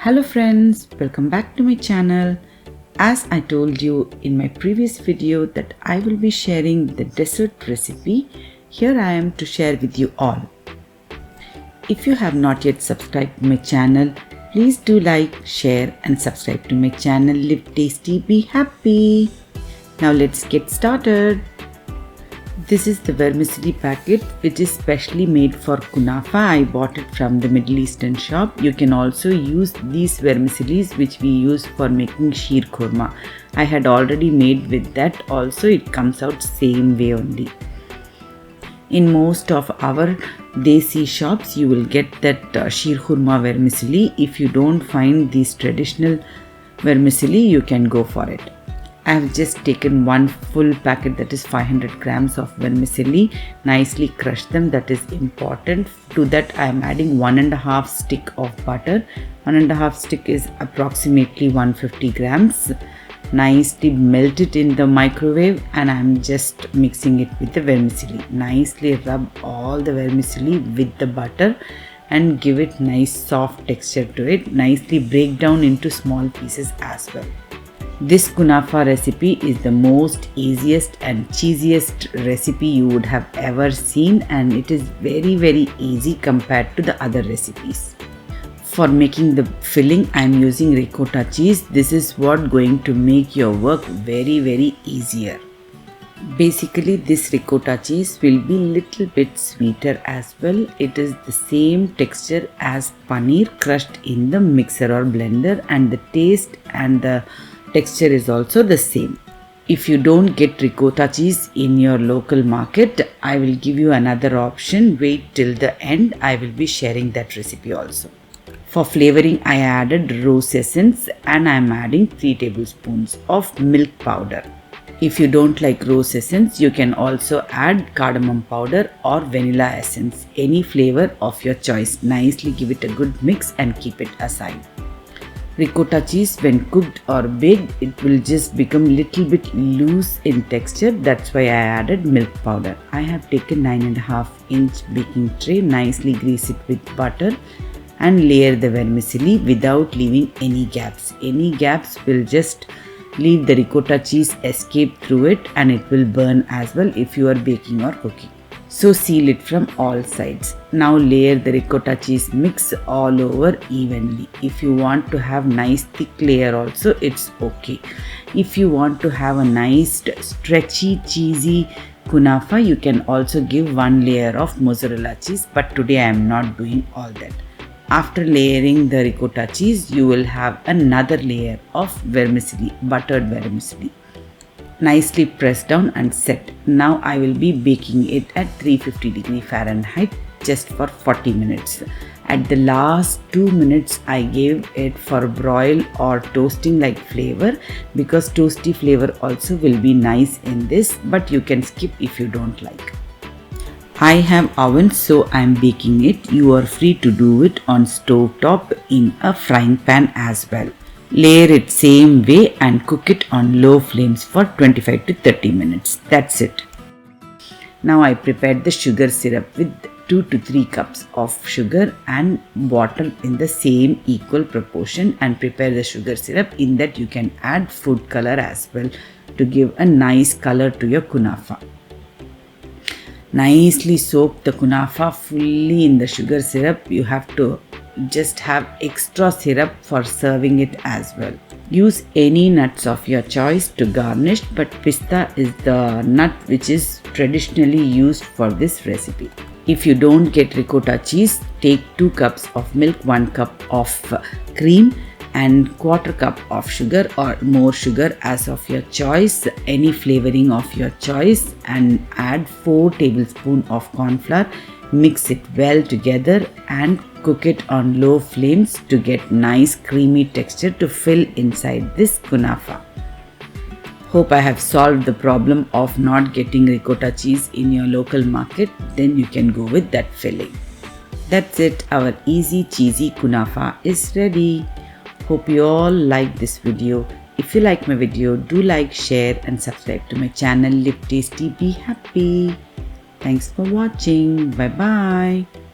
Hello friends, welcome back to my channel. As I told you in my previous video that I will be sharing the dessert recipe, here I am to share with you all. If you have not yet subscribed to my channel, please do like, share and subscribe to my channel. Live tasty, be happy. Now let's get started. This is the vermicelli packet which is specially made for Kunafa. I bought it from the Middle Eastern shop. You can also use these vermicellis which we use for making sheer korma. I had already made with that, also it comes out same way only. In most of our desi shops you will get that sheer korma vermicelli. If you don't find these traditional vermicelli, you can go for it. I have just taken one full packet, that is 500 grams of vermicelli, nicely crushed them, that is important. To that I am adding 1.5 stick of butter. 1.5 stick is approximately 150 grams. Nicely melt it in the microwave and I am just mixing it with the vermicelli. Nicely rub all the vermicelli with the butter and give it nice soft texture to it. Nicely break down into small pieces as well. This Kunafa recipe is the most easiest and cheesiest recipe you would have ever seen, and it is very easy compared to the other recipes. For making the filling I am using ricotta cheese. This is what going to make your work very easier. Basically this ricotta cheese will be little bit sweeter as well. It is the same texture as paneer crushed in the mixer or blender, and the taste and the texture is also the same. If you don't get ricotta cheese in your local market, I will give you another option. Wait till the end, I will be sharing that recipe also. For flavoring I added rose essence and I am adding 3 tablespoons of milk powder. If you don't like rose essence, you can also add cardamom powder or vanilla essence, any flavor of your choice. Nicely give it a good mix and keep it aside. Ricotta cheese when cooked or baked, it will just become little bit loose in texture. That's why I added milk powder. I have taken 9.5 inch baking tray, nicely grease it with butter and layer the vermicelli without leaving any gaps. Any gaps will just leave the ricotta cheese escape through it and it will burn as well if you are baking or cooking. So seal it from all sides. Now layer the ricotta cheese mix all over evenly. If you want to have nice thick layer also, it's okay. If you want to have a nice stretchy cheesy kunafa, you can also give one layer of mozzarella cheese, but today I am not doing all that. After layering the ricotta cheese, you will have another layer of vermicelli, buttered vermicelli. Nicely press down and set. Now I will be baking it at 350 Fahrenheit just for 40 minutes. At the last 2 minutes I gave it for broil or toasting like flavor, because toasty flavor also will be nice in this, but you can skip if you don't like. I have oven, so I am baking it. You are free to do it on stove top in a frying pan as well. Layer it same way and cook it on low flames for 25 to 30 minutes. That's it. Now I prepared the sugar syrup with 2 to 3 cups of sugar and water in the same equal proportion, and prepare the sugar syrup. In that you can add food color as well to give a nice color to your kunafa. Nicely soak the kunafa fully in the sugar syrup. You have to just have extra syrup for serving it as well. Use any nuts of your choice to garnish, but pista is the nut which is traditionally used for this recipe. If you don't get ricotta cheese, take 2 cups of milk, 1 cup of cream and 1/4 cup of sugar or more sugar as of your choice, any flavoring of your choice, and add 4 tablespoons of corn flour. Mix it well together and cook it on low flames to get nice creamy texture to fill inside this kunafa. Hope I have solved the problem of not getting ricotta cheese in your local market. Then you can go with that filling. That's it. Our easy cheesy kunafa is ready. Hope you all like this video. If you like my video, do like, share and subscribe to my channel. Live tasty, be happy. Thanks for watching. Bye bye.